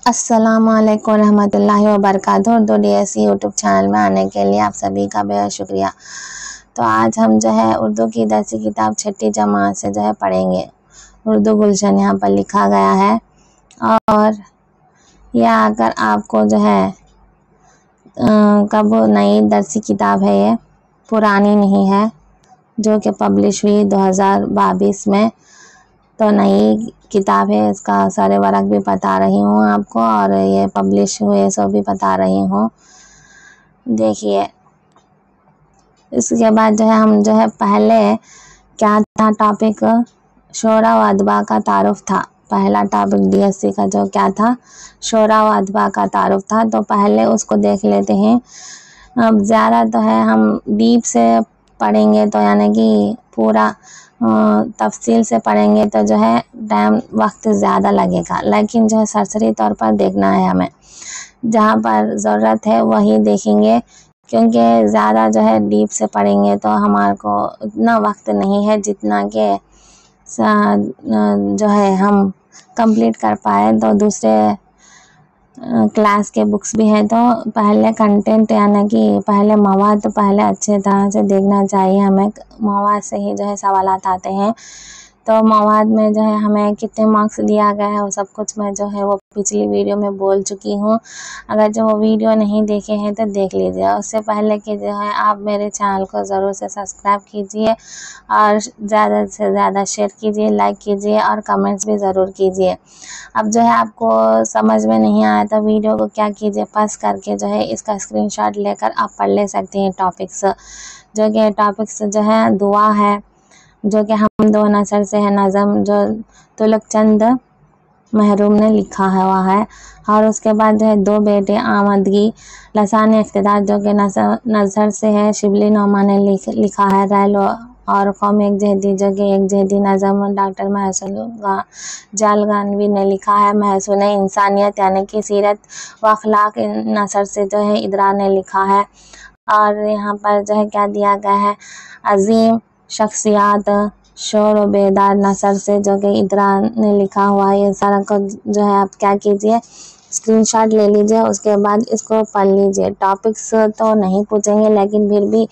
अस्सलाम वालेकुम रहमतुल्लाहि व बरकातहू। उर्दू DSC यूट्यूब चैनल में आने के लिए आप सभी का बेहद शुक्रिया। तो आज हम जो है उर्दू की दरसी किताब छठी जमात से जो है पढ़ेंगे। उर्दू गुलशन यहाँ पर लिखा गया है और यह अगर आपको जो है कब नई दरसी किताब है, ये पुरानी नहीं है, जो कि पब्लिश हुई 2022 में। तो नई किताब है, इसका सारे वर्क भी बता रही हूँ आपको और ये पब्लिश हुए सो भी बता रही हूँ। देखिए, इसके बाद जो है हम जो है पहले क्या था टॉपिक, शोरा व अदबा का तारुफ था। पहला टॉपिक DSC का जो क्या था, शोरा व अदबा का तारुफ था। तो पहले उसको देख लेते हैं। अब ज़्यादा तो है हम डीप से पढ़ेंगे तो यानी कि पूरा तफसील से पढ़ेंगे तो जो है टाइम वक्त ज़्यादा लगेगा, लेकिन जो है सरसरी तौर पर देखना है हमें। जहाँ पर ज़रूरत है वही देखेंगे, क्योंकि ज़्यादा जो है डीप से पढ़ेंगे तो हमारे को उतना वक्त नहीं है जितना कि जो है हम कंप्लीट कर पाए। तो दूसरे क्लास के बुक्स भी हैं, तो पहले कंटेंट यानी कि पहले मवाद तो पहले अच्छे तरह से देखना चाहिए हमें। मवाद से ही जो है सवालात आते हैं। तो मवाद में जो है हमें कितने मार्क्स दिया गया है वो सब कुछ मैं जो है वो पिछली वीडियो में बोल चुकी हूँ। अगर जो वो वीडियो नहीं देखे हैं तो देख लीजिए। उससे पहले कि जो है आप मेरे चैनल को ज़रूर से सब्सक्राइब कीजिए और ज़्यादा से ज़्यादा शेयर कीजिए, लाइक कीजिए और कमेंट्स भी ज़रूर कीजिए। अब जो है आपको समझ में नहीं आया तो वीडियो को क्या कीजिए, पॉज करके जो है इसका स्क्रीनशॉट लेकर आप पढ़ ले सकते हैं टॉपिक्स। जो कि टॉपिक्स जो है दुआ है, जो कि हमद व नसर से है, नज़म जो तुलकचंद महरूम ने लिखा हुआ है। और उसके बाद जो है दो बेटे आमदगी, लसान इख्तिदार जो कि नज़र से है, शिबली नौमा ने लिखा है। रैल और कौम एक जहदी, जो कि एक जहदी नज़म डॉक्टर महसून जालगानवी ने लिखा है। महसून इंसानियत यानी कि सीरत व अखलाक नसर से जो है इदरा ने लिखा है। और यहाँ पर जो है क्या दिया गया है, अजीम शख्सियात शोर व बेदार नसर से, जो कि इदरा ने लिखा हुआ है। ये सारा को जो है आप क्या कीजिए, स्क्रीनशॉट ले लीजिए, उसके बाद इसको पढ़ लीजिए। टॉपिक्स तो नहीं पूछेंगे, लेकिन फिर भी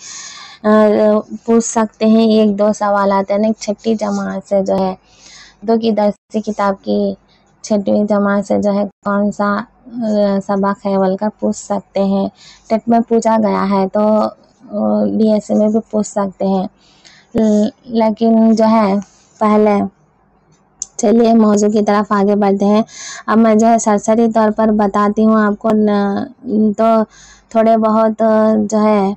पूछ सकते हैं एक दो सवाल आते हैं। छठी जमात से जो है उर्दू की दरसी किताब की छठवीं जमात से जो है कौन सा सबक है बोलकर पूछ सकते हैं। टेट में पूछा गया है तो DSC में भी पूछ सकते हैं। लेकिन जो है पहले चलिए मौजू की तरफ आगे बढ़ते हैं। अब मैं जो है सरसरी तौर पर बताती हूँ आपको तो थोड़े बहुत जो है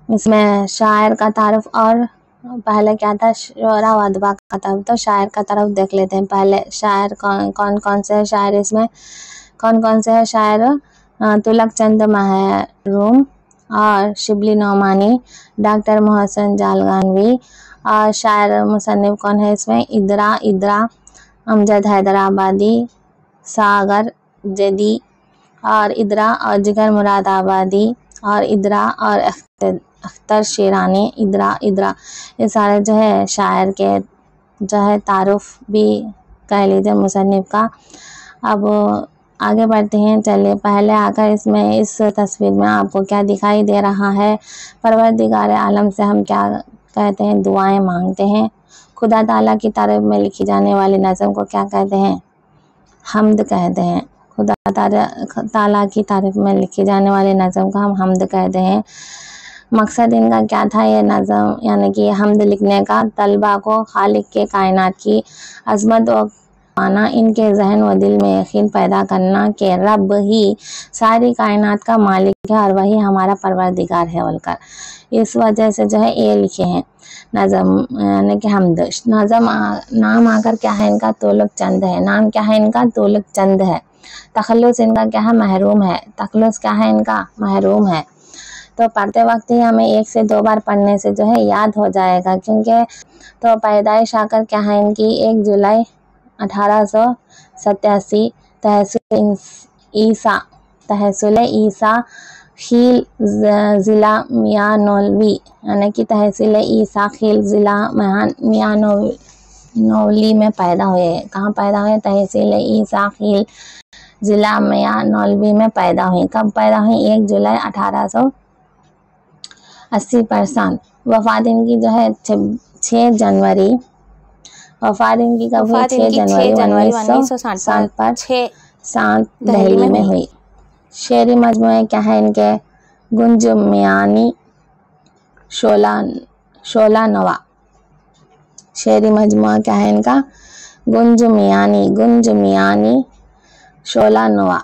इसमें शायर का तारुफ और पहले क्या था, शोरा व अदबा का तारुफ। तो शायर का तरफ देख लेते हैं। पहले शायर कौन से है शायर, इसमें कौन कौन से है शायर, तुलकचंद महरूम और शिबली नौमानी, डॉक्टर मोहसिन जालगानवी। और शायर मुसन्निफ कौन है इसमें, इदरा अमजद हैदराबादी, सागर जदी और इदरा और जिगर मुरादाबादी और इदरा और अख्तर शेरानी। इदरा ये सारे जो है शायर के जो है तारुफ भी कह लीजिए मुसन्निफ का। अब आगे बढ़ते हैं। चलिए पहले आकर इसमें इस तस्वीर में आपको क्या दिखाई दे रहा है, परवरदिगार आलम से हम क्या कहते हैं, दुआएं मांगते हैं। खुदा ताला की तारीफ में लिखी जाने वाली नज़म को क्या कहते हैं, हमद कहते हैं। खुदा ताला की तारीफ में लिखी जाने वाली नज़म को हम हमद कहते हैं। मकसद इनका क्या था, ये नज़म यानी कि हमद लिखने का, तलबा को खालिक के कायनात की अज़मत व पाना, इनके जहन व दिल में यकीन पैदा करना कि रब ही सारी कायनात का मालिक है और वही हमारा परवरदिगार है बोलकर। इस वजह से जो है ये लिखे हैं नज़म यानी कि हमद। नज़म नाम आकर क्या है इनका, तुलकचंद है। नाम क्या है इनका, तुलकचंद है। तखल्लुस इनका क्या है, महरूम है। तखल्लुस क्या है इनका, महरूम है। तो पढ़ते वक्त ही हमें 1 से 2 बार पढ़ने से जो है याद हो जाएगा, क्योंकि तो पैदाइश आकर क्या है इनकी 1 जुलाई 1887, तहसील ईसा खील ज़िला मियानोली यानी कि तहसील ईसा खील ज़िला मियानोली में पैदा हुए। कहाँ पैदा हुए, तहसील ईसा खील ضلع میانولوی میں پیدا ہوئی۔ کب پیدا ہوئی؟ 1 جولائی 1880 پر سال۔ وفات ان کی جو ہے 6 جنوری، وفات ان کی کب ہوئی؟ 6 جنوری 1960 پر 7 دہلی میں ہوئی۔ شعری مجموعے کیا ہے ان کے؟ گنج میانی، شعلہ نوا۔ شعری مجموعہ کیا ہے ان کا؟ گنج میانی شعلہ نوا۔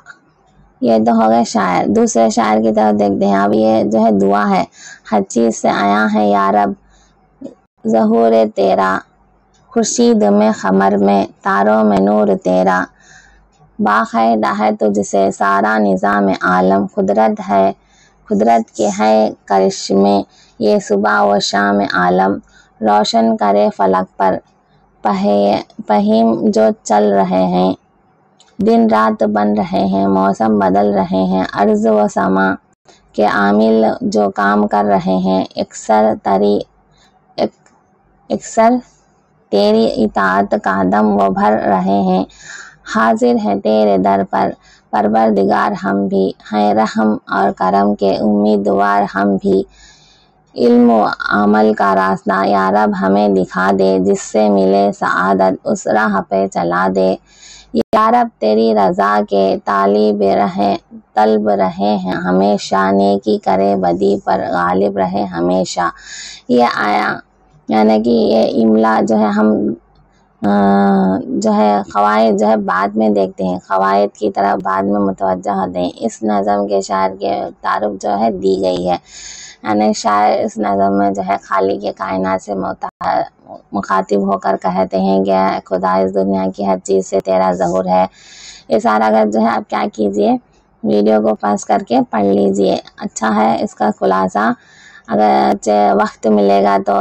یہ تو ہو گئے شاعر۔ دوسرے شاعر کی طرف دیکھتے ہیں۔ اب یہ جو ہے دعا ہے۔ ہر چیز سے آیا ہے یا رب ظہور تیرا، خورشید میں قمر میں تاروں میں نور تیرا، باقاعدہ ہے تجھ سے سارا نظام عالم، قدرت کے ہے کرشمے یہ صبح و شام عالم، روشن کرے فلک پر پہیم جو چل رہے ہیں، دن رات بن رہے ہیں، موسم بدل رہے ہیں، ارض و سما کے عامل جو کام کر رہے ہیں، اکثر تیری اطاعت کا دم وہ بھر رہے ہیں، حاضر ہے تیرے در پر پروردگار ہم بھی، ہیں رحم اور کرم کے امیدوار ہم بھی، علم و عمل کا راستہ یا رب ہمیں دکھا دے، جس سے ملے سعادت اس راہ پہ چلا دے، یا رب تیری رضا کے طالب رہے ہیں ہمیشہ، نیکی کرے بدی پر غالب رہے ہمیشہ۔ یہ آیا یعنی کہ یہ املا جو ہے ہم جو ہے قواعد جو ہے بعد میں دیکھتے ہیں، قواعد کی طرف بعد میں متوجہ ہوتے ہیں۔ اس نظم کے شاعر کے تعارف جو ہے دی گئی ہے، یعنی شاعر اس نظم میں جو ہے خالق کائنات سے مخاطب ہو کر کہتے ہیں کہ خدا اس دنیا کی ہر چیز سے تیرا ظہور ہے۔ یہ سارا اگر جو ہے آپ کیا کیجئے، ویڈیو کو پاس کر کے پڑھ لیجئے، اچھا ہے۔ اس کا خلاصہ اگر وقت ملے گا تو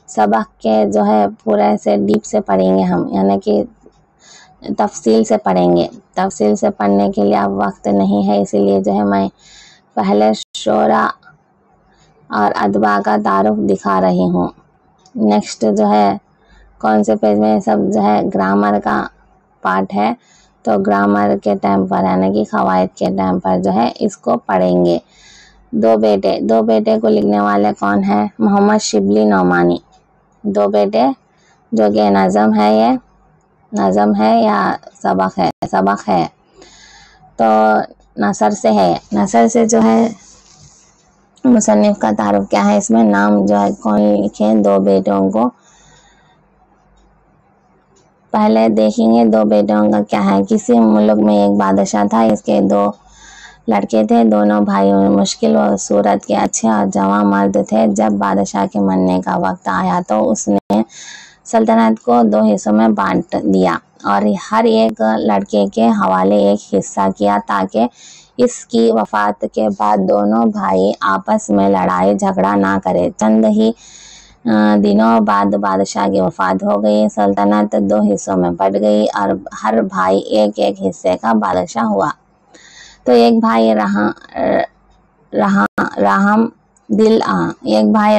سبق کے جو ہے پورے سے ڈیپ سے پڑھیں گے ہم، یعنی کہ تفصیل سے پڑھیں گے۔ تفصیل سے پڑھنے کے لیے اب وقت نہیں ہے، اسی لیے جو ہے میں پہلے شعراء اور ادبا کا تعارف دکھا رہی ہوں۔ نیکسٹ جو ہے کون سے پیج میں سب جو ہے گرامر کا پارٹ ہے، تو گرامر کے ٹائم پر یعنی کہ قواعد کے ٹائم پر جو ہے اس کو پڑھیں گے۔ دو بیٹے کو لکھنے والے کون ہیں؟ محمد شبلی نعمانی۔ دو بیٹے جو کہ نظم ہے، یہ نظم ہے یا سبق ہے تو نثر سے ہے۔ نثر سے جو ہے مصنف کا تعارف کیا ہے، اس میں نام جو ہے کون لکھے دو بیٹوں کو پہلے دیکھیں گے۔ دو بیٹوں کا کیا ہے؟ کسی ملک میں ایک بادشاہ تھا، اس کے 2 لڑکے تھے، دونوں بھائیوں میں مشکل و صورت کے اچھے اور جواں مرد تھے۔ جب بادشاہ کے مرنے کا وقت آیا تو اس نے سلطنت کو 2 حصوں میں بانٹ دیا اور ہر ایک لڑکے کے حوالے ایک حصہ کیا تاکہ اس کی وفات کے بعد دونوں بھائی آپس میں لڑائی جھگڑا نہ کرے۔ چند ہی دنوں بعد بادشاہ کی وفات ہو گئی، سلطنت 2 حصوں میں بٹ گئی اور ہر بھائی ایک حصے کا بادشاہ ہوا۔ تو ایک بھائی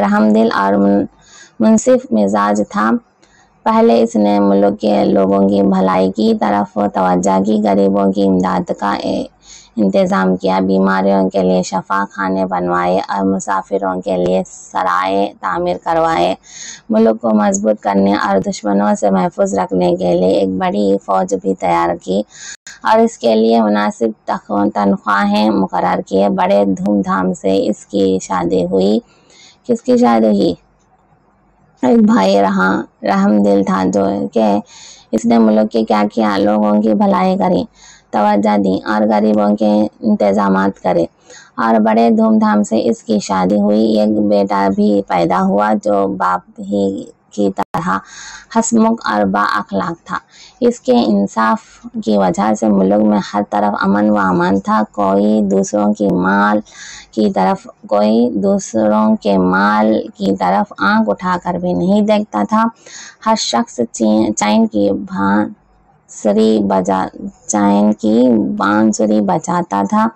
رحم دل اور منصف مزاج تھا۔ پہلے اس نے ملک کے لوگوں کی بھلائی کی طرف توجہ کی، غریبوں کی امداد کا انتظام کیا، بیماروں کے لیے شفا خانے بنوائے اور مسافروں کے لیے سرائے تعمیر کروائے، ملک کو مضبوط کرنے اور دشمنوں سے محفوظ رکھنے کے لیے ایک بڑی فوج بھی تیار کی اور اس کے لیے مناسب تنخواہیں مقرر کیے۔ بڑے دھوم دھام سے اس کی شادی ہوئی۔ کس کی شادی ہوئی؟ ایک بھائی رحم دل تھا جو کہ اس نے ملک کے کیا کیا، لوگوں کی بھلائی کری، توجہ دی اور غریبوں کے انتظامات کرے، اور بڑے دھوم دھام سے اس کی شادی ہوئی۔ ایک بیٹا بھی پیدا ہوا جو باپ ہی کی طرح ہنسمکھ اور با اخلاق تھا۔ اس کے انصاف کی وجہ سے ملک میں ہر طرف امن و امان تھا، کوئی دوسروں کے مال کی طرف آنکھ اٹھا کر بھی نہیں دیکھتا تھا، ہر شخص چین کی بانسری بجاتا تھا۔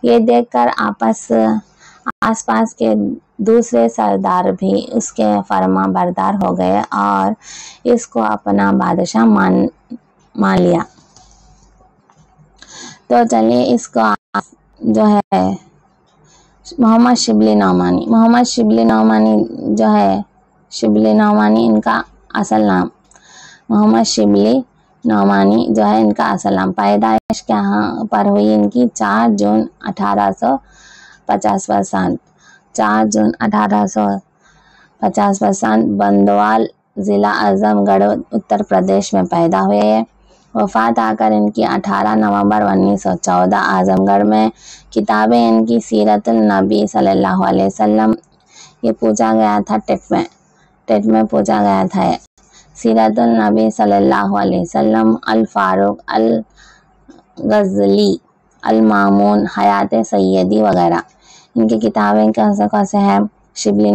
یہ دیکھ کر آس پاس کے دوسرے سردار بھی اس کے فرما بردار ہو گئے اور اس کو اپنا بادشاہ مان لیا۔ تو چلیے اس کو جو ہے محمد شبلی نعمانی جو ہے شبلی نعمانی ان کا اصل نام، محمد شبلی نعمانی جو ہے ان کا اصل نام۔ پیدائش کہاں پر ہوئی ان کی؟ 4 جون 1850 4 جون 1850 بندوال ضلع اعظم گڑھ اتر پردیش میں پیدا ہوئے۔ وفات آ کر ان کی 18 نومبر 1914 اعظم گڑھ میں۔ کتابیں ان کی سیرت النبی صلی اللہ علیہ وسلم، یہ پوچھا گیا تھا ٹیٹ میں پوچھا گیا تھا یہ۔ سیرت النبی صلی اللہ علیہ وسلم، الفاروق، الغزلی، المامون، حیات سیدی وغیرہ۔ ان کی کتابیں کیسے ہیں؟ شبلی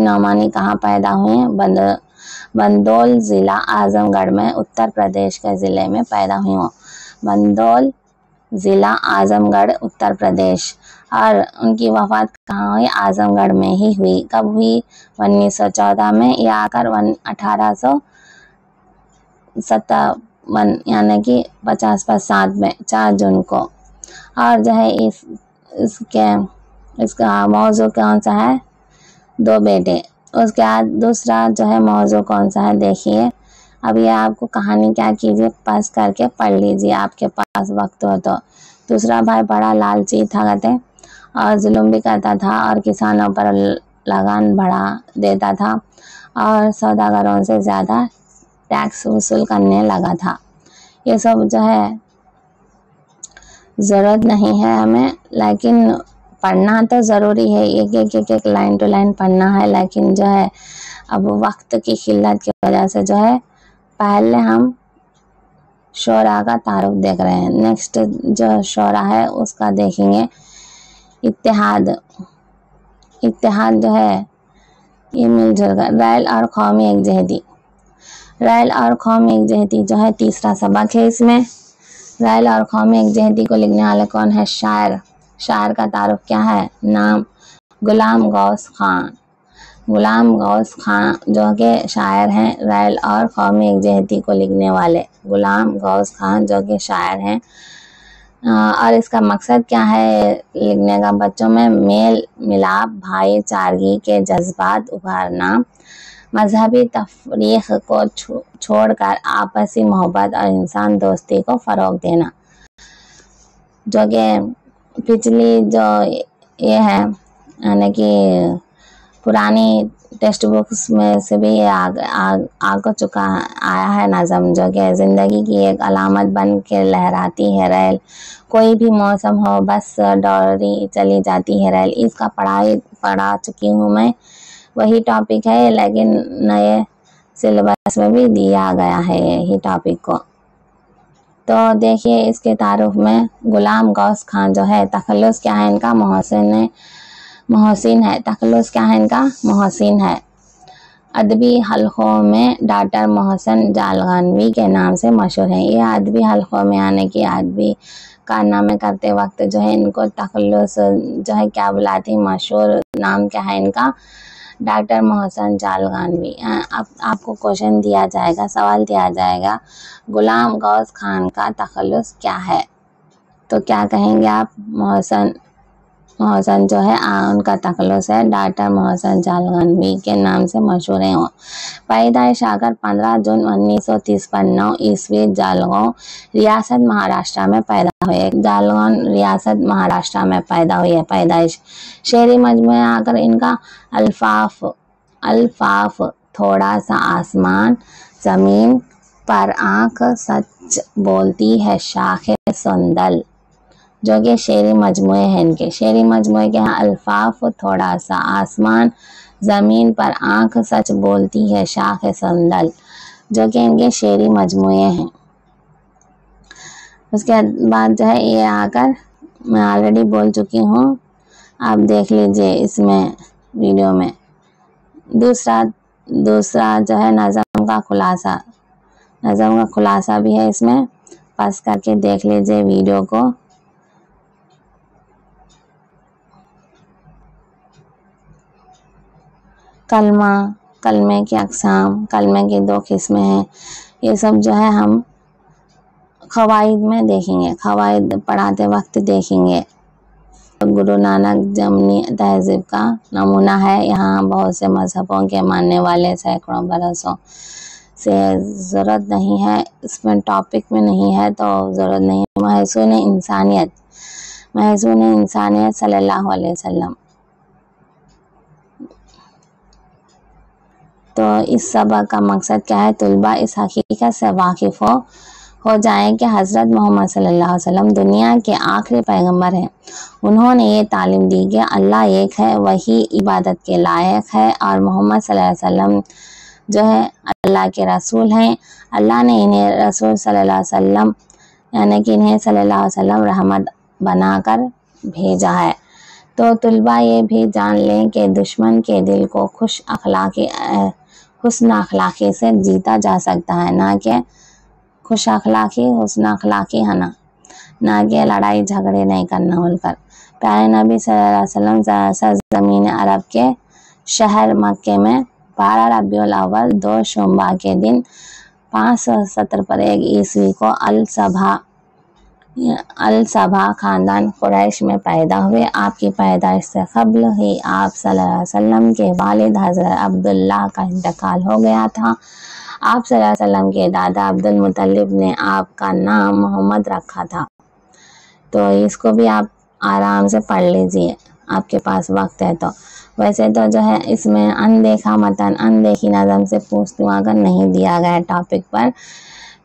نعمانی کہاں پیدا ہوئے ہیں؟ بندول ضلع اعظم گڑھ میں اتر پردیش کے ضلع میں پیدا ہوئی ہوں، بندول ضلع اعظم گڑھ اتر پردیش۔ اور ان کی وفات کہاں ہوئی؟ اعظم گڑھ میں ہی ہوئی۔ کب ہوئی؟ 1914 میں، یا آ کر 1857 یعنی کہ 50 میں 4 جون کو۔ اور جو ہے اس کا موضوع کون سا ہے؟ 2 بیٹے۔ اس کے بعد دوسرا جو ہے موضوع کون سا ہے دیکھیے۔ اب یہ آپ کو کہانی کیا کیجیے پاس کر کے پڑھ لیجیے آپ کے پاس وقت ہو تو۔ دوسرا بھائی بڑا لالچی تھا کہتے اور ظلم بھی کرتا تھا اور کسانوں پر لگان بڑھا دیتا تھا اور سوداگروں سے زیادہ ٹیکس وصول کرنے لگا تھا۔ یہ سب جو ہے ضرورت نہیں ہے ہمیں، لیکن پڑھنا تو ضروری ہے، ایک لائن ٹو لائن پڑھنا ہے، لیکن جو ہے اب وقت کی قلت کی وجہ سے جو ہے پہلے ہم شعراء کا تعارف دیکھ رہے ہیں۔ نیکسٹ جو شعراء ہے اس کا دیکھیں گے۔ اتحاد جو ہے یہ مل جل کر، ریل اور قومی یکجہتی جو ہے تیسرا سبق ہے اس میں۔ ریل اور قومی یکجہتی کو لکھنے والے کون ہے؟ شاعر کا تعارف کیا ہے؟ نام غلام غوث خان جو کہ شاعر ہیں۔ ریل اور قومی یکجہتی کو لکھنے والے غلام غوث خان جو کہ شاعر ہیں۔ اور اس کا مقصد کیا ہے لکھنے کا بچوں میں؟ میل ملاپ، بھائی چارگی کے جذبات ابھارنا، مذہبی تفریق کو چھوڑ کر آپسی محبت اور انسان دوستی کو فروغ دینا۔ جو کہ پچھلی جو یہ ہے یعنی کہ پرانی ٹیکسٹ بکس میں سے بھی آیا ہے نظم، جو کہ زندگی کی ایک علامت بن کے لہراتی ہے ریل، کوئی بھی موسم ہو بس دوڑی چلی جاتی ہے ریل۔ اس کا پڑھا چکی ہوں میں، وہی ٹاپک ہے لیکن نئے سلیبس میں بھی دیا گیا ہے یہی ٹاپک کو۔ تو دیکھیے اس کے تعارف میں غلام غوث خان جو ہے تخلص کیا ہے ان کا؟ محسن ہے۔ تخلص کیا ہے ان کا؟ محسن ہے۔ ادبی حلقوں میں ڈاکٹر محسن جالغانوی کے نام سے مشہور ہیں۔ یہ ادبی حلقوں میں آنے کی ادبی کارنامے کرتے وقت جو ہے ان کو تخلص جو ہے کیا بلاتی؟ مشہور نام کیا ہے ان کا؟ ڈاکٹر محسن جالغانوی۔ آپ کو کوشچن دیا جائے گا، سوال دیا جائے گا، غلام غوث خان کا تخلص کیا ہے؟ تو کیا کہیں گے آپ؟ محسن جو ہے ان کا تخلص ہے ڈاکٹر محسن جالغانوی کے نام سے مشہور ہیں۔ پیدائش آ کر 15 جون 1953 عیسوی جالگاؤں ریاست مہاراشٹر میں پیدا ہوئے۔ جالگاؤں ریاست مہاراشٹر میں پیدا ہوئی ہے پیدائش۔ شعری مجموعہ آ کر ان کا الفاف تھوڑا سا آسمان، زمین پر آنکھ سچ بولتی ہے شاخ سندل، جو کہ شعری مجموعے ہیں ان کے۔ شعری مجموعے کے ہیں الفاف تھوڑا سا آسمان، زمین پر آنکھ سچ بولتی ہے شاخ سندل، جو کہ ان کے شعری مجموعے ہیں۔ اس کے بعد جو ہے یہ آ کر میں آلریڈی بول چکی ہوں، آپ دیکھ لیجئے اس میں ویڈیو میں۔ دوسرا جو ہے نظم کا خلاصہ بھی ہے اس میں، پاس کر کے دیکھ لیجئے ویڈیو کو۔ کلمے کی اقسام، کلمے کی 2 قسمیں ہیں، یہ سب جو ہے ہم क़वाइद में देखेंगे, क़वाइद पढ़ाते वक्त देखेंगे। गुरु नानक जमनी तहज़ीब का नमूना है। यहाँ बहुत से मज़हबों के मानने वाले सैकड़ों बरसों से ज़रूरत नहीं है, इसमें टॉपिक में नहीं है तो ज़रूरत नहीं है। महसून इंसानियत सल्लल्लाहु अलैहि वसल्लम। तो इस सबक का मकसद क्या है? तलबा इस हकीकत से वाकिफ़ हो जाएं कि हज़रत मोहम्मद सल्लल्लाहु अलैहि वसल्लम दुनिया के आखिरी पैगंबर हैं। उन्होंने ये तालीम दी कि अल्लाह एक है, वही इबादत के लायक है और मोहम्मद सल्लल्लाहु अलैहि वसल्लम जो है अल्लाह के रसूल हैं। अल्लाह ने इन्हें रसूल सल्लल्लाहु अलैहि वसल्लम यानी कि इन्हें सल्लल्लाहु अलैहि वसल्लम रहमत बनाकर भेजा है। तो तलबा ये भी जान लें कि दुश्मन के दिल को हुस्न अखलाकी से जीता जा सकता है, ना कि खुश अखलाकी हुस्न अखलाकी है ना कि लड़ाई झगड़े नहीं करना बोलकर। प्यारे नबी सल्लल्लाहु अलैहि वसल्लम सरज़मीन अरब के शहर मक्के में 12 रबीउल अव्वल 2 शुम्बा के दिन 570 पर 1 ईस्वी को अल-सबा खानदान कुरैश में पैदा हुए। आपकी पैदाइश से क़ब्ल ही आप सल्लल्लाहु अलैहि वसल्लम के वालिद हज़रत अब्दुल्लाह का इंतकाल हो गया था। आप सल्लल्लाहु अलैहि वसल्लम के दादा अब्दुल मुत्तलिब ने आपका नाम मोहम्मद रखा था। तो इसको भी आप आराम से पढ़ लीजिए, आपके पास वक्त है तो। वैसे तो जो है इसमें अनदेखा मतन अनदेखी नज़म से पूछती हूँ अगर नहीं दिया गया टॉपिक पर,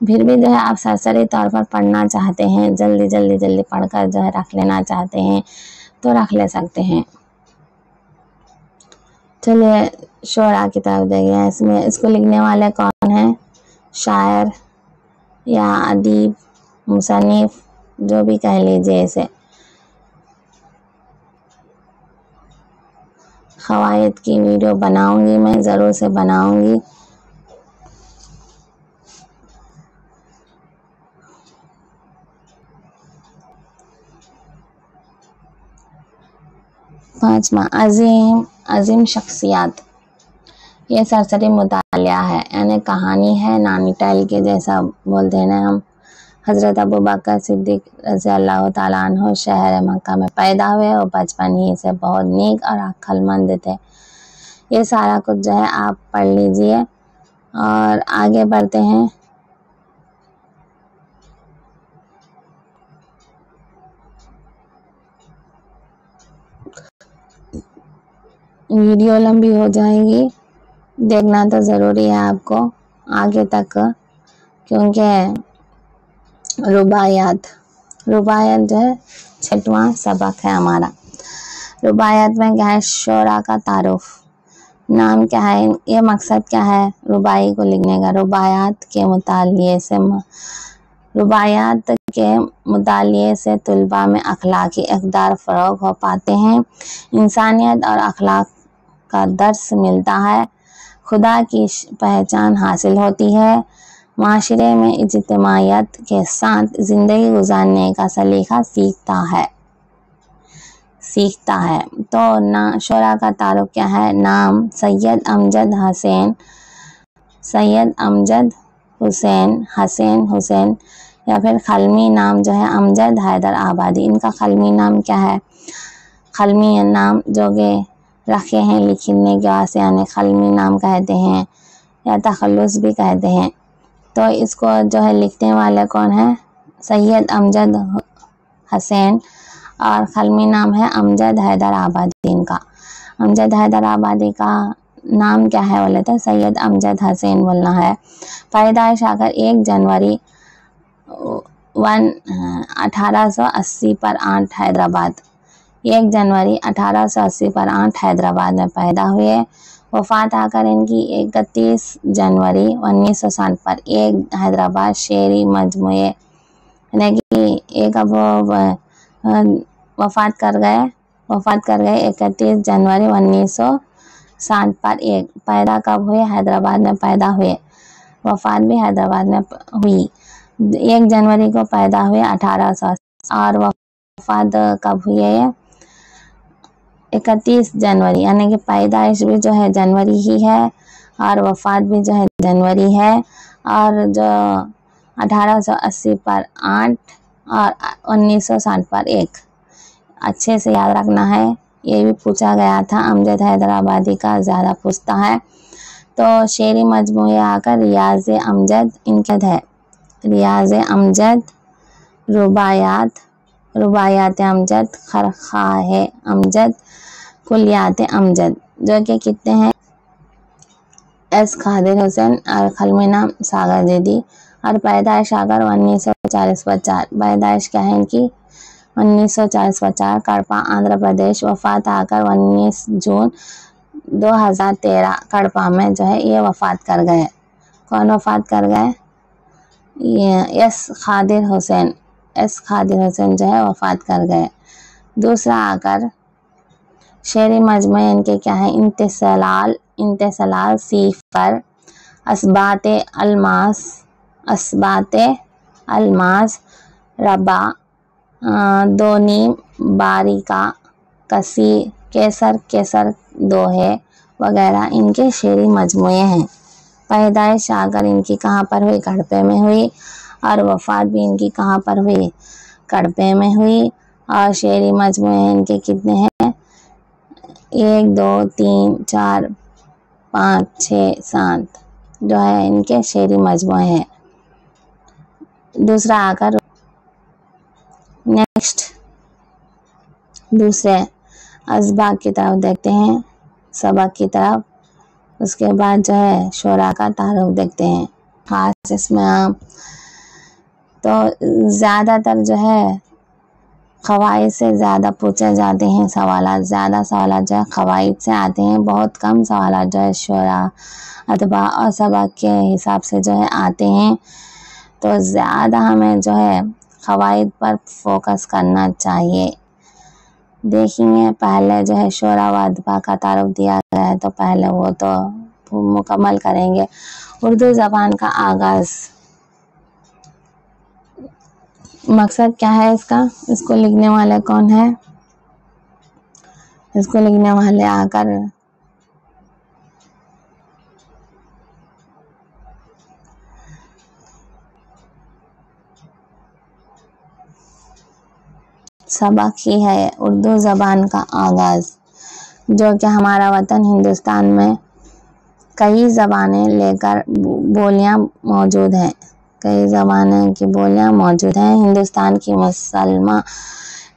फिर भी जो है आप सरसरी तौर पर पढ़ना चाहते हैं, जल्दी पढ़कर जो है रख लेना चाहते हैं तो रख ले सकते हैं। चलिए शोरा की तरफ देखिए। इसमें इसको लिखने वाले कौन हैं? शायर या अदीब, मुसन्निफ, जो भी कह लीजिए इसे। क़वाइद की वीडियो बनाऊंगी, मैं ज़रूर से बनाऊंगी। पाँचवा अजीम शख्सियत। ये सरसरी मुतालिया है, यानी कहानी है, नानी टैल के जैसा बोलते हैं ना हम। हज़रत अबू बकर सिद्दीक़ रज़ियल्लाहु ताला अन्हु शहर मक्का में पैदा हुए और बचपन ही से बहुत नेक और अक्लमंद थे। ये सारा कुछ जो है आप पढ़ लीजिए और आगे बढ़ते हैं। वीडियो लंबी हो जाएगी, देखना तो ज़रूरी है आपको आगे तक, क्योंकि रुबायत जो है 6वां सबक है हमारा। रुबायत में क्या है? शोरा का तारुफ। नाम क्या है? ये मकसद क्या है रुबाई को लिखने का? रुबायात के मुतालिए से तलबा में अखलाकी इक़दार फ़रोग़ हो पाते हैं, इंसानियत और अखलाक का दर्स मिलता है, खुदा की पहचान हासिल होती है, माशरे में इज्तिमाइयत के साथ ज़िंदगी गुजारने का सलीक़ा सीखता है। तो शोरा का तारुफ क्या है? नाम सैयद अमजद हुसैन या फिर खलमी नाम जो है अमजद हैदर आबादी। इनका खलमी नाम क्या है? खलमी नाम जो के रखे हैं लिखने के वास्ते, यानी खलमी नाम कहते हैं या तखल्लुस भी कहते हैं। तो इसको जो है लिखने वाले कौन है? सैयद अमजद हुसैन, और खलमी नाम है अमजद हैदर आबादी। इनका अमजद हैदर आबादी का नाम क्या है बोले तो सैयद अमजद हुसैन बोलना है। पैदाइश अगर 1 जनवरी 1880 पर 8 हैदराबाद, 1 जनवरी 1880 पर 8 हैदराबाद में पैदा हुए। वफ़ात आकर इनकी 31 जनवरी 1960 पर 1 हैदराबाद शेरी मजमुए, यानी कि एक अब वफ़ात कर गए 31 जनवरी 1960 पर 1। पैदा कब हुए? हैदराबाद में पैदा हुए, वफ़ात भी हैदराबाद में हुई। 1 जनवरी को पैदा हुए 1880 और वफ़ात कब हुई है? 31 जनवरी, यानी कि पैदाइश भी जो है जनवरी ही है और वफ़ात भी जो है जनवरी है। और जो 1880 पर 8 और 1960 पर 1। अच्छे से याद रखना है, ये भी पूछा गया था, अमजद हैदराबादी का ज़्यादा पूछता है। तो शेरी मजमूए आकर रियाज़ अमजद इनके है, रियाज़ अमजद, रुबायात अमजद, खरखाए अमजद, कुलियात अमजद, जो कि कितने हैं? एस खादिर हुसैन और खलमीना सागर दीदी। और पैदाइश आकर 1940-50, पैदाइश क्या है इनकी? 1940-50, कड़पा आंध्र प्रदेश। वफ़ात आकर 19 जून 2013, कड़पा में जो है ये वफ़ात कर गए। कौन वफ़ात कर गए? ये एस खादिर हुसैन जो है वफ़ात कर गए। दूसरा आकर शेरी मजमूए इनके क्या है? इंतसलाल, सीफर, असबाते अलमास, रबा, दो नीम, बारिका, केसर दोहे वगैरह इनके शेरी मजमूए हैं। पैदाइश आकर इनकी कहाँ पर हुई? कड़पे में हुई। और वफ़ात भी इनकी कहाँ पर हुई? कड़पे में हुई। और शेरी मजमूए इनके कितने हैं? 1 2 3 4 5 6 7 जो है इनके शेरी मजमूए हैं। दूसरा आकर नेक्स्ट दूसरे असबाक की तरफ देखते हैं, सबक की तरफ। उसके बाद जो है शोरा का तारुफ देखते हैं। खास इसमें आप तो ज़्यादातर जो है क़वाइद से ज़्यादा पूछे जाते हैं सवाल, ज़्यादा सवाल जो है क़वाइद से आते हैं, बहुत कम सवाल जो है शोरा, अतबा और सबक के हिसाब से जो है आते हैं। तो ज़्यादा हमें जो है क़वाइद पर फोकस करना चाहिए। देखेंगे पहले जो है शोरा व अदबा का तारुफ दिया गया है, तो पहले वो तो मुकम्मल करेंगे। उर्दू ज़बान का आगाज़, मकसद क्या है इसका? इसको लिखने वाले कौन है? इसको लिखने वाले आकर सबक ही है, उर्दू ज़बान का आगाज़, जो कि हमारा वतन हिंदुस्तान में कई ज़बानें लेकर बोलियां मौजूद हैं, कई ज़बानें की बोलियां मौजूद हैं। हिंदुस्तान की मुसलमान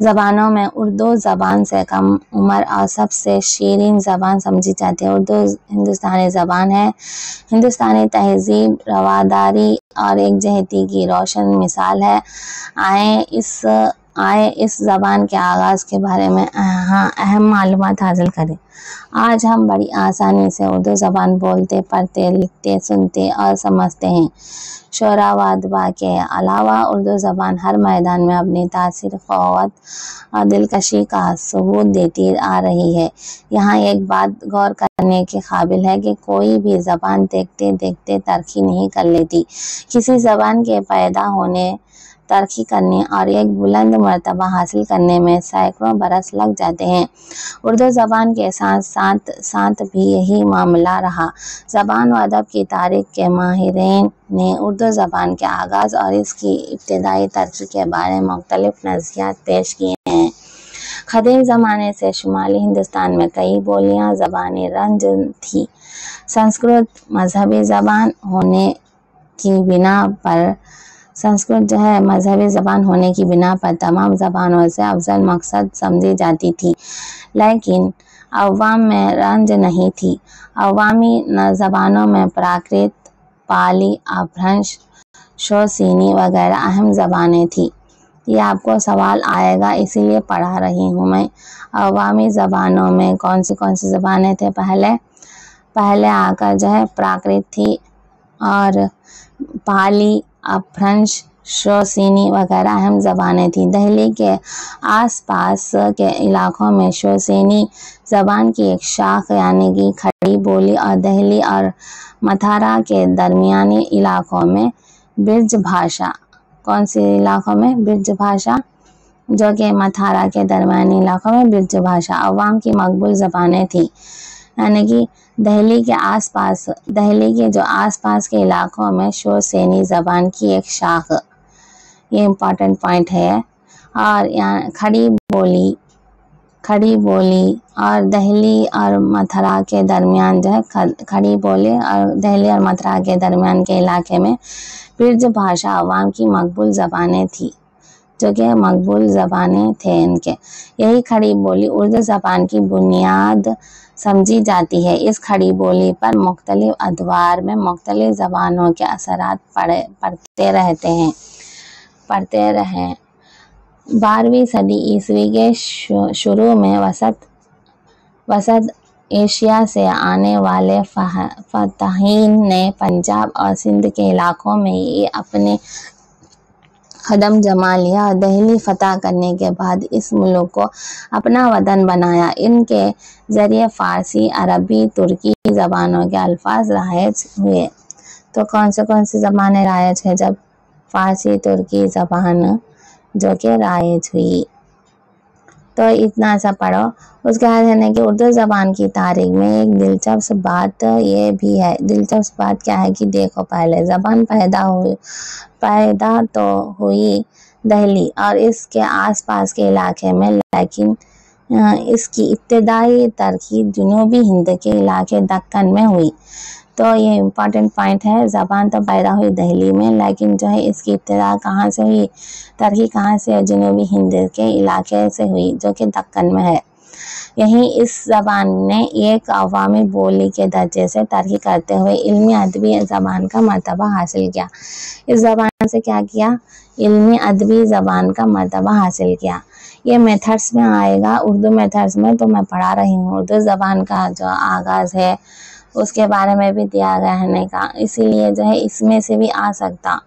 ज़बानों में उर्दू ज़बान से कम उम्र और सबसे शीरीन ज़बान समझी जाती है। उर्दू हिंदुस्तानी ज़बान है, हिंदुस्तानी तहज़ीब, रवादारी और एकजहती की रोशन मिसाल है। आए इस ज़बान के आगाज़ के बारे में अहम मालूमात हासिल करें। आज हम बड़ी आसानी से उर्दू ज़बान बोलते, पढ़ते, लिखते, सुनते और समझते हैं। शोरा व अदबा के अलावा उर्दू ज़बान हर मैदान में अपनी तासीर, क़ुव्वत और दिलकशी का सबूत देती आ रही है। यहाँ एक बात गौर करने के काबिल है कि कोई भी ज़बान देखते देखते तरक्की नहीं कर लेती। किसी ज़बान के पैदा होने, तरक्की करने और एक बुलंद मर्तबा हासिल करने में सैकड़ों बरस लग जाते हैं। उर्दू ज़बान के साथ भी यही मामला रहा। ज़बान व अदब की तारीख़ के माहिरीन ने उर्दू ज़बान के आगाज़ और इसकी इब्तिदाई तरक्की के बारे में मुख्तलिफ नज़रियात पेश किए हैं। क़दीम ज़माने से शुमाली हिंदुस्तान में कई बोलियाँ ज़बानी रंज थी। संस्कृत मजहबी ज़बान होने की बिना पर तमाम ज़बानों से अफजल मकसद समझी जाती थी, लेकिन अवाम में रंज नहीं थी। अवामी ज़बानों में प्राकृत, पाली, अपभ्रंश, शोसीनी वगैरह अहम ज़बानें थीं। ये आपको सवाल आएगा, इसीलिए पढ़ा रही हूँ मैं। अवामी ज़बानों में कौन सी ज़बानें थे? पहले आकर जो है प्राकृत थी और पाली, अपभ्रंश, शोसीनी वगैरह अहम ज़बानें थीं। दहली के आसपास के इलाकों में शोसीनी ज़बान की एक शाख यानी कि खड़ी बोली और दहली और मथारा के दरमियानी इलाकों में ब्रिज भाषा। कौन से इलाकों में? ब्रिज भाषा, जो कि मथारा के दरमियानी इलाकों में ब्रिज भाषा अवाम की मकबूल ज़बानें थीं। यानी कि दहली के जो आस पास के इलाकों में शोरसेनी ज़बान की एक शाख, ये इम्पॉर्टेंट पॉइंट है। और यहाँ खड़ी बोली और दहली और मथुरा के दरमियान जो है खड़ी बोली और दहली और मथुरा के दरमियान के इलाके में ब्रिज भाषा अवाम की मकबूल ज़बानें थी, जो कि मकबूल ज़बानें थे इनके। यही खड़ी बोली उर्दू ज़बान की बुनियाद समझी जाती है। इस खड़ी बोली पर मुख्तलिफ अदवार में मुख्तलिफ ज़बानों के असरात पड़ते रहे। 12वीं सदी ईस्वी के शुरू में वसत एशिया से आने वाले फताहीन ने पंजाब और सिंध के इलाकों में ये अपने कदम जमा लिया। दहली फतह करने के बाद इस मुल्क को अपना वतन बनाया। इनके ज़रिए फ़ारसी, अरबी, तुर्की ज़बानों के अल्फाज राइज हुए। तो कौन सी ज़बानें राइज है? जब फ़ारसी, तुर्की ज़बान जो कि राइज हुई। तो इतना सा पढ़ो। उसके बाद है कि उर्दू ज़बान की तारीख में एक दिलचस्प बात ये भी है। दिलचस्प बात क्या है कि देखो, पहले ज़बान पैदा तो हुई दहली और इसके आसपास के इलाके में, लेकिन इसकी इब्तदाई तरक्की जनूबी हिंद के इलाके दक्कन में हुई। तो ये इम्पॉर्टेंट पॉइंट है। ज़बान तो पैदा हुई दहली में, लेकिन जो है इसकी इब्तिदा कहाँ से हुई, तरक्की कहाँ से? जनूबी हिंद के इलाके से हुई, जो कि दक्कन में है। यहीं इस ज़बान ने एक अवामी बोली के दर्जे से तरक्की करते हुए इल्मी अदबी ज़बान का मर्तबा हासिल किया। इस ज़बान से क्या किया? इल्मी अदबी ज़बान का मर्तबा हासिल किया। ये मेथड्स में आएगा, उर्दू मेथड्स में तो मैं पढ़ा रही हूँ। उर्दू ज़बान का जो आगाज़ है उसके बारे में भी दिया गया है का, इसीलिए जो है इसमें से भी आ सकता।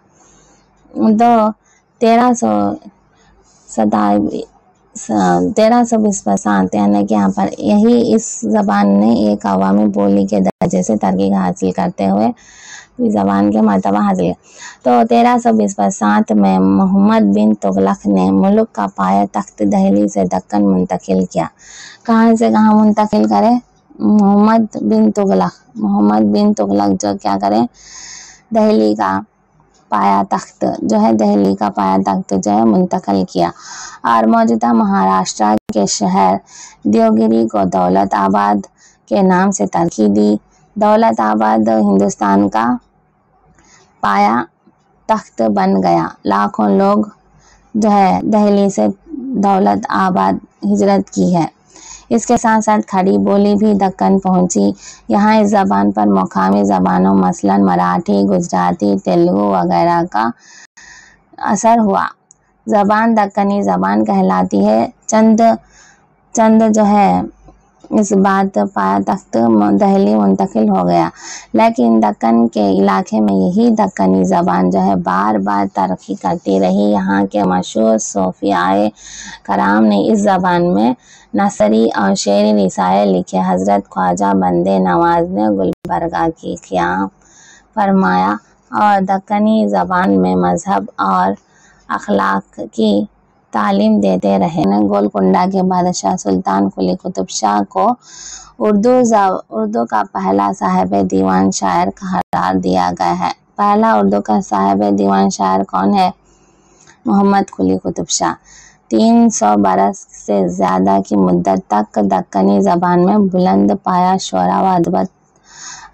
तो 1320 यानी कि यहाँ पर यही इस ज़बान ने एक अवामी बोली के दर्जे से तरक्की हासिल करते हुए ज़बान के मर्तबा हासिल किया। तो 1320 में मोहम्मद बिन तुगलक ने मुल्क का पाया तख्त दहली से दक्कन मुंतकिल किया। कहाँ से कहाँ मुंतकिल करे? मोहम्मद बिन तुगलक जो क्या करें, दहली का पाया तख्त जो है मुंतकिल किया और मौजूदा महाराष्ट्र के शहर देवगिरी को दौलत आबाद के नाम से तरक्की दी। दौलत आबाद हिंदुस्तान का पाया तख्त बन गया। लाखों लोग जो है दहली से दौलत आबाद हिजरत की है। इसके साथ साथ खड़ी बोली भी दक्कन पहुंची। यहाँ इस ज़बान पर मुकामी ज़बानों मसलन मराठी, गुजराती, तेलुगु वगैरह का असर हुआ। ज़बान दक्कनी ज़बान कहलाती है। चंद जो है इस बात पाया तख्त दहली मुंतकिल हो गया, लेकिन दक्कन के इलाके में यही दक्कनी ज़बान जो है बार बार तरक्की करती रही। यहाँ के मशहूर सूफियाए कराम ने इस ज़बान में नसरी और शेरी रिसाले लिखे। हज़रत ख्वाजा बंदे नवाज ने गुलबर्गा की क़याम फरमाया और दक्कनी ज़बान में मज़हब और अखलाक की तालीम देते रहे। गोलकुंडा के बादशाह सुल्तान कुली कुतुब शाह को उर्दू का पहला साहिब दीवान शायर करार दिया गया है। पहला उर्दू का साहिब दीवान शायर कौन है? मोहम्मद कुली कुतुब शाह। 300 बरस से ज़्यादा की मुद्दत तक दक्कनी ज़बान में बुलंद पाया शोरा व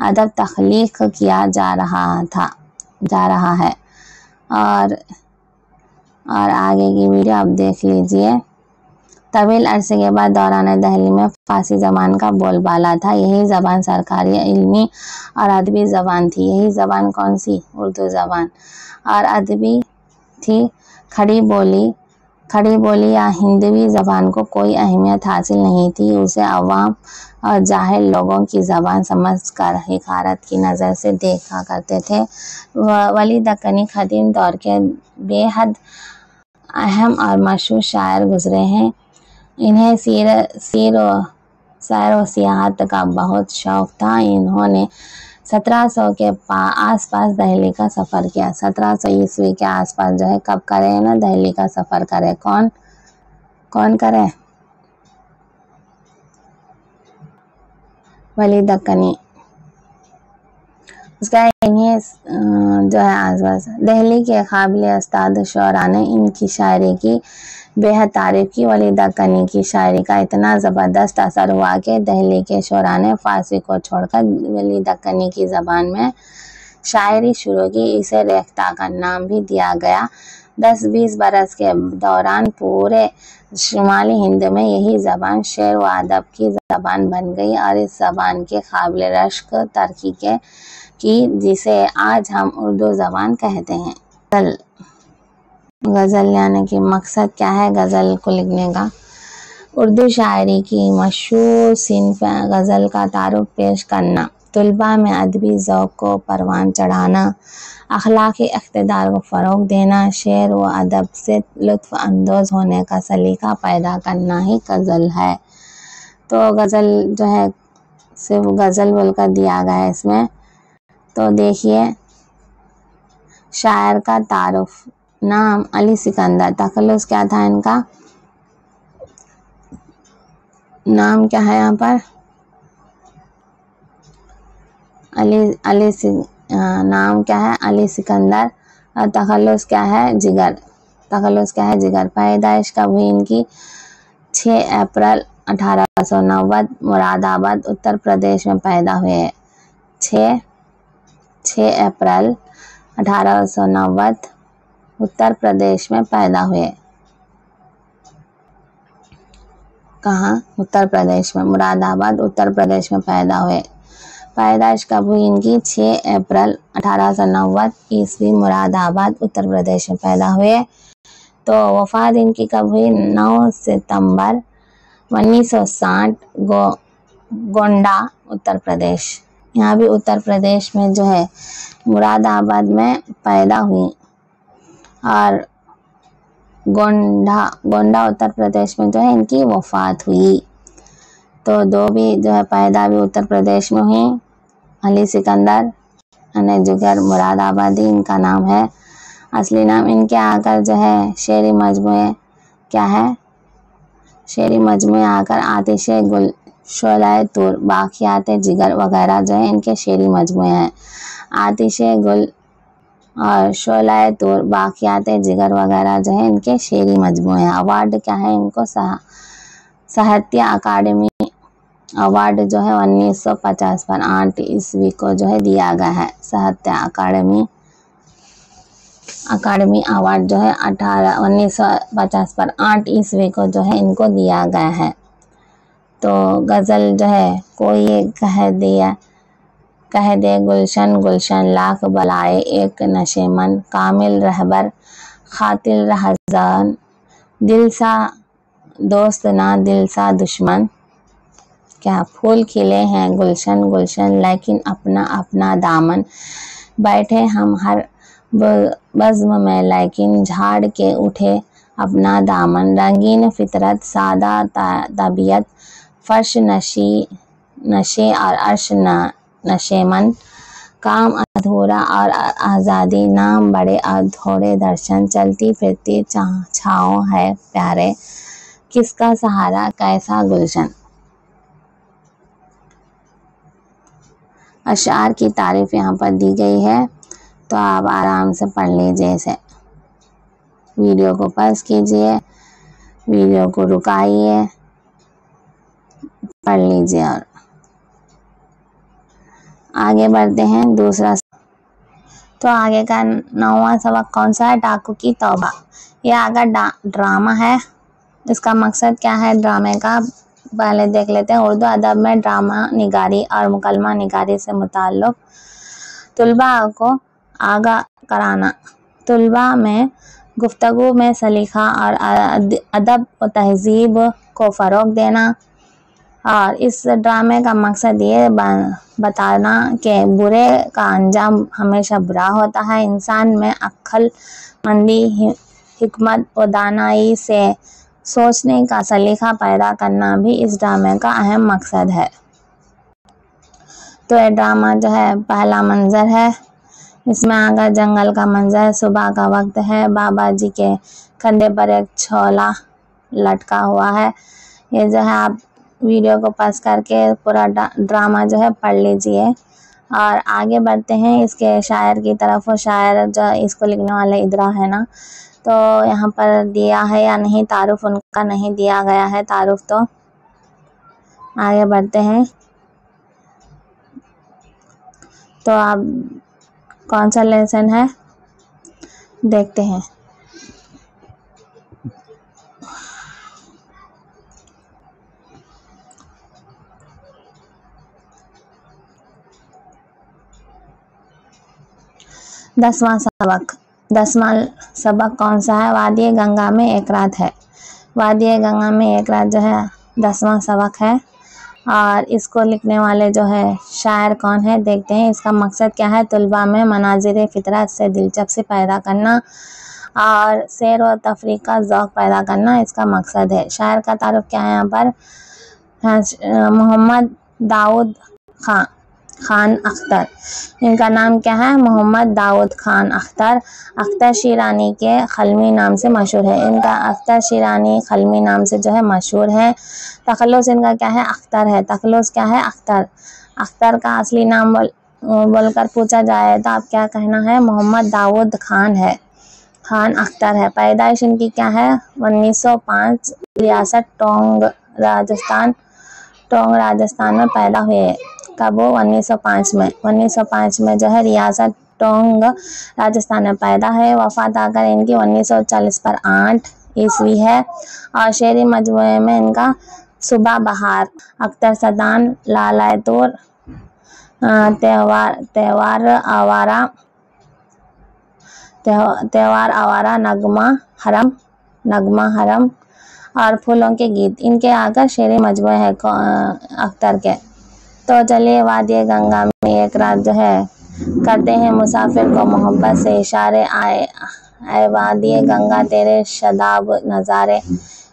अदब तख्लीक किया जा रहा है। और आगे की वीडियो आप देख लीजिए। तवील अरसे के बाद दौरान दहली में फ़ारसी ज़बान का बोलबाला था। यही ज़बान सरकारी, इल्मी और अदबी ज़बान थी। यही ज़बान कौन सी? उर्दू ज़बान। और अदबी थी। खड़ी बोली या हिंदवी ज़बान को कोई अहमियत हासिल नहीं थी। उसे अवाम और जाहिल लोगों की ज़बान समझकर हिकारत की नज़र से देखा करते थे। वली दक्कनी कदीम दौर के बेहद अहम और मशहूर शायर गुजरे हैं। इन्हें सैर व सियाहत का बहुत शौक़ था। इन्होंने 1700 के आसपास दहली का सफ़र किया। 1700 ईस्वी के आसपास जो है कब करे ना, दहली का सफ़र करे। कौन करे? ولی دکنی، اس کا انہیں جو ہے آس پاس دہلی کے قابل استاد شعراء نے ان کی شاعری کی بے حد تعریف کی۔ ولی دکنی کی شاعری کا اتنا زبردست اثر ہوا کہ دہلی کے شعراء نے فارسی کو چھوڑ کر ولی دکنی کی زبان میں شاعری شروع کی۔ اسے ریختہ کا نام بھی دیا گیا۔ 10-20 برس کے دوران پورے شمالی ہند میں یہی زبان شعر و ادب کی زبان بن گئی اور اس زبان کے قابل رشک ترقی کی جسے آج ہم اردو زبان کہتے ہیں۔ غزل یعنی کہ مقصد کیا ہے غزل کو لکھنے کا؟ اردو شاعری کی مشہور صنف غزل کا تعارف پیش کرنا، طلباء میں ادبی ذوق کو پروان چڑھانا، اخلاقی اقتدار کو فروغ دینا، شعر و ادب سے لطف اندوز ہونے کا سلیقہ پیدا کرنا ہی غزل ہے۔ تو غزل جو ہے صرف غزل بول کر دیا گیا ہے اس میں، تو دیکھیے شاعر کا تعارف، نام علی سکندر، تخلص کیا تھا ان کا؟ نام کیا ہے یہاں پر؟ نام کیا ہے؟ علی سکندر، اور تخلص کیا ہے؟ جگر۔ تخلص کیا ہے؟ جگر۔ پیدائش کب ہوئی ان کی؟ 6 اپریل 1890 مراد آباد اتر پردیش میں پیدا ہوئے۔ 6 اپریل 1890 اتر پردیش میں پیدا ہوئے۔ کہاں؟ اتر پردیش میں، مراد آباد اتر پردیش میں پیدا ہوئے۔ پیدائش کب ہوئی ان کی؟ 6 اپریل 1890 عیسوی، مراد آباد اتر پردیش میں پیدا ہوئے۔ تو وفات ان کی کب ہوئی؟ 9 ستمبر 1960 گونڈا اتر پردیش۔ یہاں بھی اتر پردیش میں جو ہے مراد آباد میں پیدا ہوئی اور گونڈا اتر پردیش میں جو ہے ان کی وفات ہوئی۔ تو دو بھی جو ہے پیدا بھی اتر پردیش میں ہوئی۔ علی سکندر یعنی جگر، مراد آبادی ان کا نام ہے، اصلی نام۔ ان کے آ کر جو ہے شعری مجموعے کیا ہے؟ شعری مجموعے آ کر آتش گل، شعلہ طور، باقیات جگر وغیرہ جو ہے ان کے شعری مجموعے ہیں۔ آتش گل اور شعلہ طور، باقیات جگر وغیرہ جو ہے ان کے شعری مجموعے ہیں۔ ایوارڈ کیا ہے ان کو؟ ساہتیہ اکیڈمی ایوارڈ جو ہے 1950 پر 8 عیسوی کو جو ہے دیا گیا ہے۔ ساہتیہ اکیڈمی ایوارڈ جو ہے 1950 پر 8 عیسوی کو جو ہے ان کو دیا گیا ہے۔ تو غزل جو ہے کوئی کہہ دے گلشن گلشن، لاکھ بلائے ایک نشے من، کامل رہبر قاتل رہزن، دل سا دوست نہ دل سا دشمن۔ کیا پھول کھلے ہیں گلشن گلشن، لیکن اپنا اپنا دامن، بیٹھے ہم ہر بزم میں لیکن جھاڑ کے اٹھے اپنا دامن، رنگین فطرت سادہ طبیعت، فرش نشے اور عرش نشے من، کام ادھورا اور آزادی، نام بڑے اور تھوڑے درشن، چلتی پھرتی چھاؤں ہے پیارے، کس کا سہارا کیسا گلشن۔ اشعار کی تعریف یہاں پر دی گئی ہے، تو آپ آرام سے پڑھ لیجئے اسے۔ ویڈیو کو پاز کیجئے، ویڈیو کو رکائیے، پڑھ لیجئے اور آگے بڑھتے ہیں۔ دوسرا تو آگے کا 9واں سبق کون سا ہے؟ ڈاکو کی توبہ۔ یہ آگا ڈرامہ ہے، اس کا مقصد کیا ہے ڈرامے کا پہلے دیکھ لیتے ہیں۔ اردو ادب میں ڈرامہ نگاری اور مکالمہ نگاری سے متعلق طلباء کو آگاہ کرانا، طلباء میں گفتگو میں سلیقہ اور ادب و تہذیب کو فروغ دینا، اور اس ڈرامے کا مقصد یہ بتانا کہ برے کا انجام ہمیشہ برا ہوتا ہے۔ انسان میں عقل مندی، حکمت و دانائی سے سوچنے کا سلیقہ پیدا کرنا بھی اس ڈرامے کا اہم مقصد ہے۔ تو یہ ڈرامہ جو ہے پہلا منظر ہے، اس میں آگا جنگل کا منظر، صبح کا وقت ہے، بابا جی کے کندھے پر ایک چھولا لٹکا ہوا ہے۔ یہ جو ہے آپ वीडियो को पॉज करके पूरा ड्रामा जो है पढ़ लीजिए और आगे बढ़ते हैं इसके शायर की तरफ। वो शायर जो इसको लिखने वाले इदरा है ना, तो यहाँ पर दिया है या नहीं तारुफ, उनका नहीं दिया गया है तारुफ। तो आगे बढ़ते हैं। तो अब कौन सा लेसन है देखते हैं। दसवां सबक कौन सा है? वादिय गंगा में एक रात है। वादिय गंगा में एक रात जो है 10वां सबक है और इसको लिखने वाले जो है शायर कौन है देखते हैं। इसका मकसद क्या है? तलबा में मनाजिर फितरत से दिलचस्पी पैदा करना और सैर व तफरीह का ज़ौक़ पैदा करना इसका मकसद है। शायर का तारुफ क्या है यहाँ पर? मोहम्मद दाऊद खान अख्तर। इनका नाम क्या है? मोहम्मद दाऊद खान अख्तर। अख्तर शीरानी के खलमी नाम से मशहूर है। इनका अख्तर शीरानी खलमी नाम से जो है मशहूर है। तखल्लुस इनका क्या है? अख्तर है। तखल्लुस क्या है? अख्तर। अख्तर का असली नाम बोलकर पूछा जाए तो आप क्या कहना है? मोहम्मद दाऊद खान है, खान अख्तर है। पैदाइश इनकी क्या है? 1905 रियासत टोंग राजस्थान में पैदा हुए। कब? वो 1905 में। 1905 में जो है रियासत टोंग राजस्थान में पैदा है। वफात आकर इनकी 1940 पर 8 ईस्वी है और शेरी मजमूए में इनका सुबह बहार, अख्तर सदान, लालातुर, त्योहार आवारा, नगमा हरम और फूलों के गीत इनके आकर शेरी मजमूए है अख्तर के। तो चलिए वादिय गंगा में एक रात जो है करते हैं मुसाफिर को मोहब्बत से इशारे, आए वादिय गंगा तेरे शदाब नज़ारे।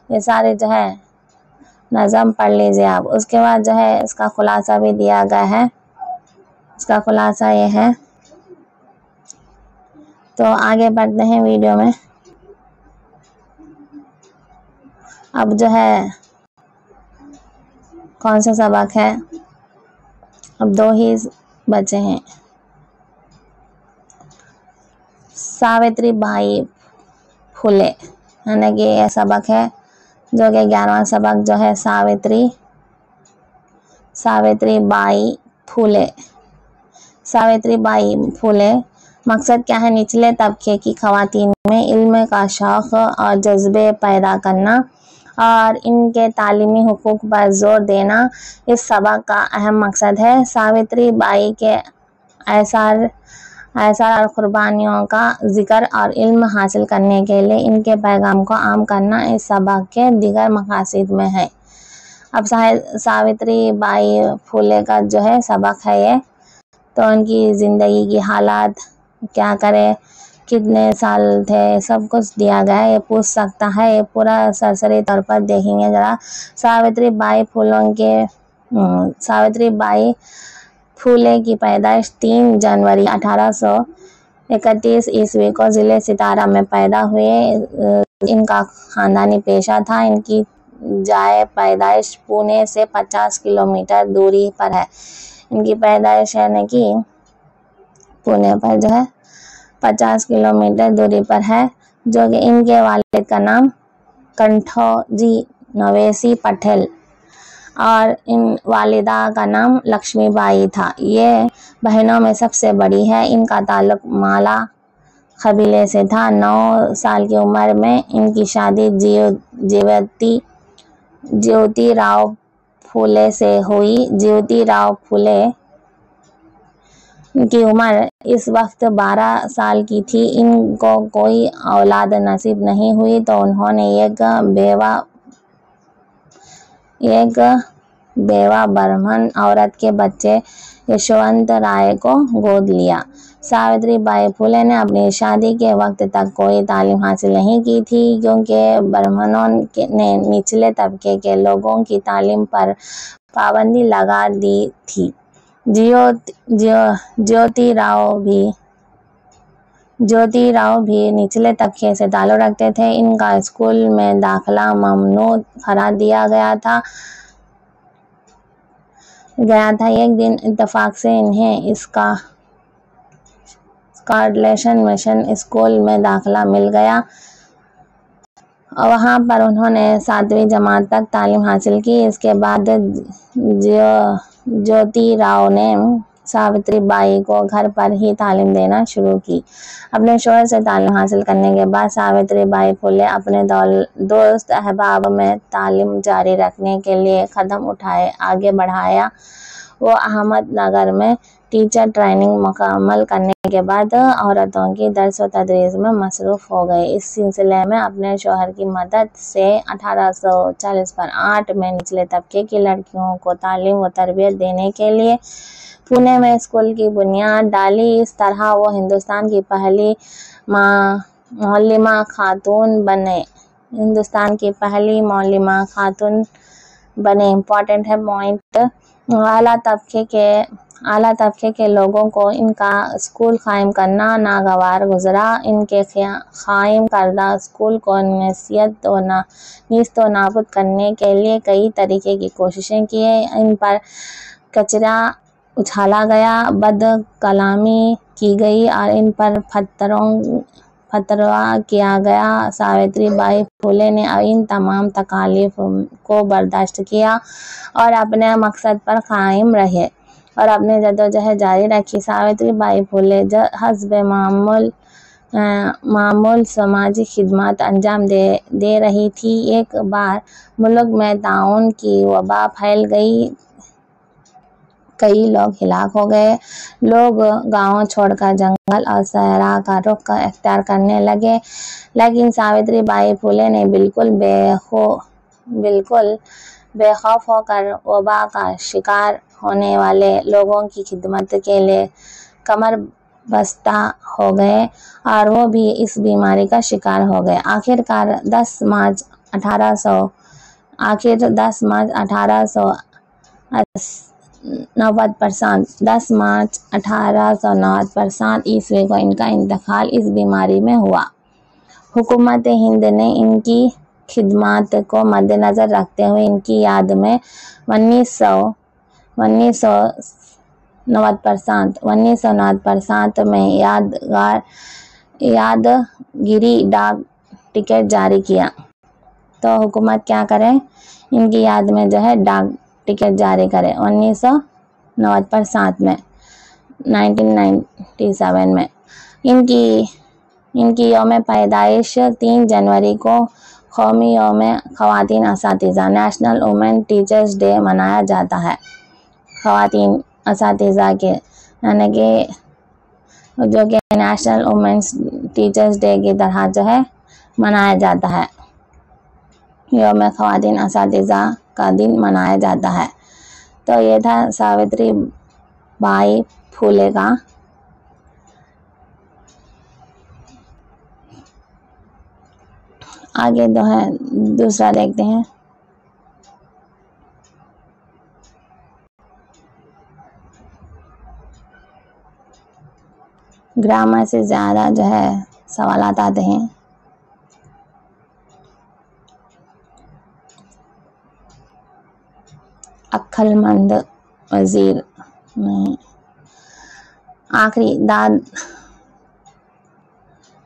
ये सारे जो है नज़म पढ़ लीजिए आप। उसके बाद जो है इसका खुलासा भी दिया गया है। इसका खुलासा ये है। तो आगे बढ़ते हैं वीडियो में। अब जो है कौन सा सबक है? अब 2 ही बचे हैं। सावित्री बाई फुले यानी कि यह सबक है जो कि 11वां सबक जो है सावित्री बाई फुले। मकसद क्या है? निचले तबके की ख़वातीन में इल्म का शौक़ और जज्बे पैदा करना और इनके तालीमी हुकूक पर जोर देना इस सबक का अहम मकसद है। सावित्री बाई के आसार और कुर्बानियों का जिक्र और इल्म हासिल करने के लिए इनके पैगाम को आम करना इस सबक के दीगर मकासद में है। अब सावित्री बाई फुले का जो है सबक है ये। तो उनकी ज़िंदगी की हालात, क्या करे, कितने साल थे, सब कुछ दिया गया है। ये पूछ सकता है। ये पूरा सरसरी तौर पर देखेंगे ज़रा। सावित्री बाई फुले की पैदाइश 3 जनवरी 1831 ईस्वी को ज़िले सितारा में पैदा हुए। इनका ख़ानदानी पेशा था। इनकी जाए पैदाइश पुणे से 50 किलोमीटर दूरी पर है। इनकी पैदाइश यानी कि पुणे पर जो है 50 किलोमीटर दूरी पर है। जो कि इनके वालिद का नाम कंठोजी नवेसी पटेल और इन वालिदा का नाम लक्ष्मीबाई था। ये बहनों में सबसे बड़ी है। इनका ताल्लुक माला कबीले से था। 9 साल की उम्र में इनकी शादी ज्योति राव फुले से हुई। ज्योति राव फुले की उम्र इस वक्त 12 साल की थी। इनको कोई औलाद नसीब नहीं हुई तो उन्होंने एक बेवा ब्राह्मण औरत के बच्चे यशवंत राय को गोद लिया। सावित्री बाई फुले ने अपनी शादी के वक्त तक कोई तालीम हासिल नहीं की थी क्योंकि ब्राह्मणों ने निचले तबके के लोगों की तालीम पर पाबंदी लगा दी थी। ज्योति राव भी निचले तबके से ताल्लुक़ रखते थे। इनका स्कूल में दाखिला ममनू करार दिया गया था। गया था। एक दिन इत्तेफाक से इन्हें स्कॉटलैंड मिशन स्कूल में दाखिला मिल गया और वहाँ पर उन्होंने 7वीं जमात तक तालीम हासिल की। इसके बाद ज्योतिराव ने सावित्री बाई को घर पर ही तालीम देना शुरू की। अपने शौहर से तालीम हासिल करने के बाद सावित्री बाई फुले अपने दोस्त अहबाब में तालीम जारी रखने के लिए कदम उठाए आगे बढ़ाया। वो अहमदनगर में टीचर ट्रेनिंग मुकम्मल करने के बाद औरतों की दर्स व तदरीस में मसरूफ़ हो गए। इस सिलसिले में अपने शौहर की मदद से 1848 में निचले तबके की लड़कियों को तालीम व तरबियत देने के लिए पुणे में स्कूल की बुनियाद डाली। इस तरह वो हिंदुस्तान की पहली मौलिमा खातून बने। इम्पोर्टेंट है पॉइंट। आला तबके के लोगों को इनका स्कूल कायम करना नागवार गुजरा। इनके कायम करदा स्कूल को नीस्त व नाबूद करने के लिए कई तरीके की कोशिशें किए। इन पर कचरा उछाला गया, बद कलामी की गई और इन पर फतवा किया गया। सावित्री बाई फुले ने इन तमाम तकालीफ को बर्दाश्त किया और अपने मकसद पर कायम रहे और अपने जद्दोजहद जारी रखी। सावित्री बाई फुले हस्बे मामूल समाजी खिदमत अंजाम दे रही थी। एक बार मुल्क में ताउन की वबा फैल गई, कई लोग हिलाक हो गए। लोग गांव छोड़कर जंगल और सहरा का रुख इख्तियार करने लगे, लेकिन सावित्री बाई फुले ने बिल्कुल बेखौफ होकर वबा का शिकार होने वाले लोगों की खिदमत के लिए कमर बस्ता हो गए और वो भी इस बीमारी का शिकार हो गए। आखिर 10 मार्च 1890 ईस्वी को इनका इंतकाल इस बीमारी में हुआ। हुकूमत हिंद ने इनकी खिदमत को मद्देनज़र रखते हुए इनकी याद में 1990 में यादगिरी डाक टिकट जारी किया। तो हुकूमत क्या करे, इनकी याद में जो है डाक टिकट जारी करे 1997 में। इनकी यौम पैदाइश 3 जनवरी को कौमी यौम ख़वातीन असातिज़ा नेशनल वुमेन टीचर्स डे मनाया जाता है। ख़वातीन असातिज़ा के यानी कि जो कि नेशनल वुमेन्स टीचर्स डे की तरह जो है मनाया जाता है। यौम ख़वातीन असातिज़ा का दिन मनाया जाता है। तो ये था सावित्री बाई फुले का आगे जो है दूसरा देखते हैं। ग्रामर से ज़्यादा जो है सवालात आते हैं। अक्लमंद वजीर नहीं, आखिरी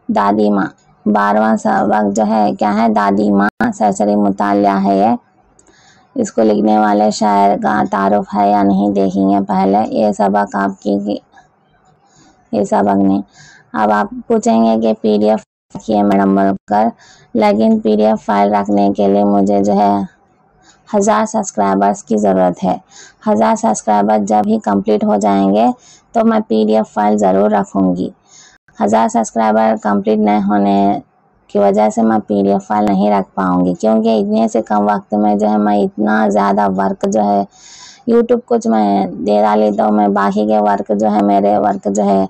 दादी माँ 12वां सबक जो है क्या है, दादी माँ सरसरी मुतालिया है। ये इसको लिखने वाले शायर का तारुफ है या नहीं देखेंगे पहले। ये सबक आपकी ये सबक नहीं। अब आप पूछेंगे कि PDF रखिए मैडम बोलकर, लेकिन PDF फाइल रखने के लिए मुझे जो है 1000 सब्सक्राइबर्स की ज़रूरत है। 1000 सब्सक्राइबर जब ही कंप्लीट हो जाएंगे तो मैं PDF फाइल ज़रूर रखूँगी। 1000 सब्सक्राइबर कंप्लीट नहीं होने की वजह से मैं PDF फाइल नहीं रख पाऊँगी, क्योंकि इतने से कम वक्त में जो है मैं इतना ज़्यादा वर्क जो है यूट्यूब कुछ मैं दे डाली तो मैं बाकी के वर्क जो है मेरे वर्क जो है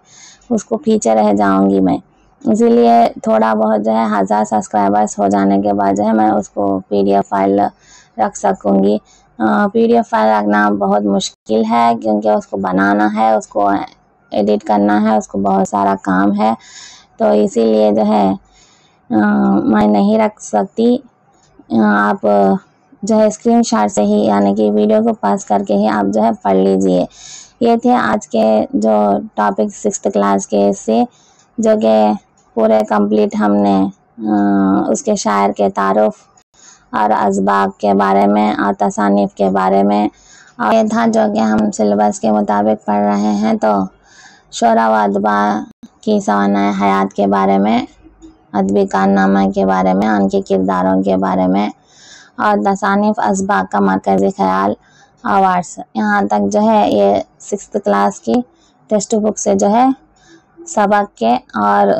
उसको पीछे रह जाऊँगी मैं। इसीलिए थोड़ा बहुत जो है 1000 सब्सक्राइबर्स हो जाने के बाद जो है मैं उसको PDF फाइल रख सकूँगी। PDF फाइल रखना बहुत मुश्किल है, क्योंकि उसको बनाना है, उसको एडिट करना है, उसको बहुत सारा काम है। तो इसीलिए जो है मैं नहीं रख सकती। आप जो है स्क्रीन शॉट से ही यानी कि वीडियो को पॉज करके ही आप जो है पढ़ लीजिए। ये थे आज के जो टॉपिक 6th क्लास के से, जो कि पूरे कंप्लीट हमने उसके शायर के तारुफ और असबाब के बारे में और तसानीफ के बारे में, और ये था जो कि हम सिलेबस के मुताबिक पढ़ रहे हैं। तो शोरा व अदबा की सवानाए हयात के बारे में, अदबी कारनामा के बारे में, उनके किरदारों के बारे में, और तसानीफ असबाब का मरकज़ी ख्याल अवार्ड्स, यहाँ तक जो है ये 6th क्लास की टेक्स्ट बुक से जो है सबक के और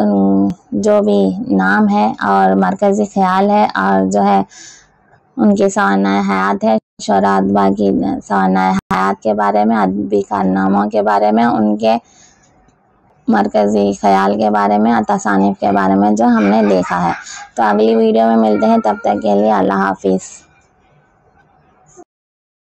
जो भी नाम है और मरकज़ी ख्याल है और जो है उनकी सवानाए हयात है, शोरा अदबा की सवानाए हयात के बारे में, अदबी कारनामों के बारे में, उनके मरकज़ी ख्याल के बारे में और तसानीफ के बारे में जो हमने देखा है। तो अगली वीडियो में मिलते हैं, तब तक के लिए अल्लाह हाफिज़।